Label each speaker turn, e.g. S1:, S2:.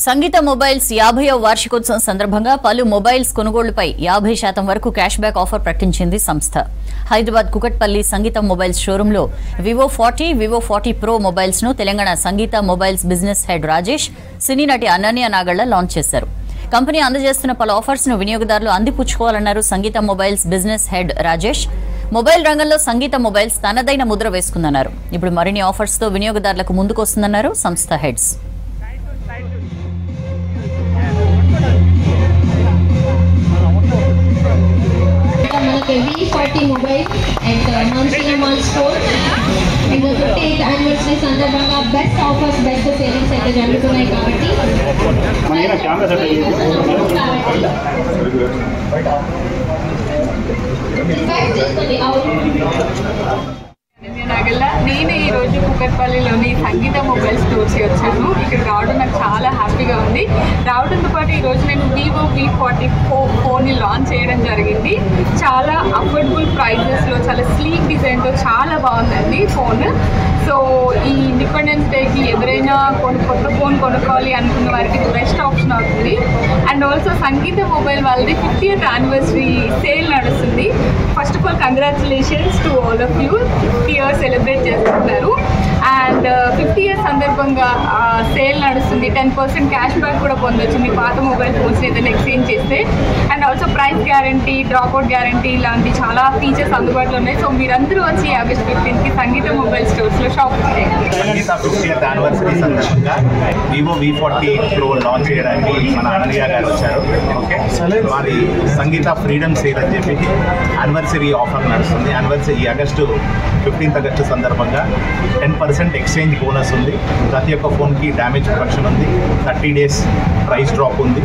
S1: సంగీత mobiles 50వ వార్షికోత్సవం సందర్భంగా పలు మొబైల్స్ కొనుగోళ్లపై 50% వరకు క్యాష్ బ్యాక్ ఆఫర్ ప్రకటించింది సంస్థ. హైదరాబాద్ కుకట్పల్లి సంగీత మొబైల్స్ షోరూంలో వివో 40, వివో 40 ప్రో మొబైల్స్ ను Telangana Sangeetha mobiles business head Rajesh, cine నటి అనన్య నాగళ్ల లాంచ్ చేశారు. కంపెనీ అందజేస్తున్న పలు ఆఫర్స్ ను వినియోగదారులు అందిపుచ్చుకోవాలన్నారు Sangeetha mobiles business head Rajesh. Mobile రంగంలో సంగీత మొబైల్స్ తనదైన ముద్ర వేసుకుందన్నారు. ఇప్పుడు మరిన్ని ఆఫర్స్ తో వినియోగదారులకు ముందుకొస్తుందన్నారు సంస్థ heads.
S2: V40 mobile at Mansina Mall store. In the 58th anniversary సందర్భంగా బెస్ట్ ఆఫర్స్ బెస్ట్ సేవింగ్స్ అయితే జరుగుతున్నాయి కాబట్టి
S3: నేను ఈ రోజు కుకట్పల్లిలోని సంగీత మొబైల్ స్టోర్స్ వచ్చాను. ఇక్కడ రావడం నాకు చాలా హ్యాపీగా ఉంది. రావడంతో పాటు ఈరోజు నేను వివో V40 ఫోన్ని లాంచ్ చేయడం జరిగింది. చాలా అఫోర్డబుల్ ప్రైజెస్లో, చాలా స్లీక్ డిజైన్తో చాలా బాగుందండి ఫోన్. సో ఈ ఇండిపెండెన్స్ డేకి ఎవరైనా కొత్త ఫోన్ కొనుక్కోవాలి అనుకున్న వారికి బెస్ట్ ఆప్షన్ అవుతుంది. అండ్ ఆల్సో సంగీత మొబైల్ వాళ్ళది 50th యానివర్సరీ సేల్ నడుస్తుంది. First of all congratulations to all of you. 50 years celebrate చేస్తున్నారు. అండ్ 50 ఇయర్స్ సందర్భంగా సేల్ నడుస్తుంది. 10% క్యాష్ బ్యాక్ కూడా పొందొచ్చు మీ పాత మొబైల్ ఫోన్స్ ఏదైనా ఎక్స్చేంజ్ చేస్తే. And also price guarantee, dropout guarantee ఇలాంటి చాలా ఫీచర్స్ అందుబాటులో ఉన్నాయి. సో మీరందరూ వచ్చి ఆగస్ట్ 15కి సంగీత మొబైల్ స్టోర్స్లో షాప్ చేయండి.
S4: సంగీత 50th యానివర్సరీ సందర్భంగా వివో V40 ప్రో లాంచ్ చేయడానికి మన అనన్య గారు వచ్చారు. ఓకే, వారి సంగీత ఫ్రీడమ్ సేల్ అని చెప్పి యానివర్సరీ ఆఫర్ నడుస్తుంది. యానివర్సరీ ఆగస్టు 15th ఆగస్టు సందర్భంగా 10% ఎక్స్చేంజ్ బోనస్ ఉంది. ప్రతి ఒక్క ఫోన్కి డ్యామేజ్ ప్రొటెక్షన్ ఉంది. 30 days ప్రైస్ డ్రాప్ ఉంది.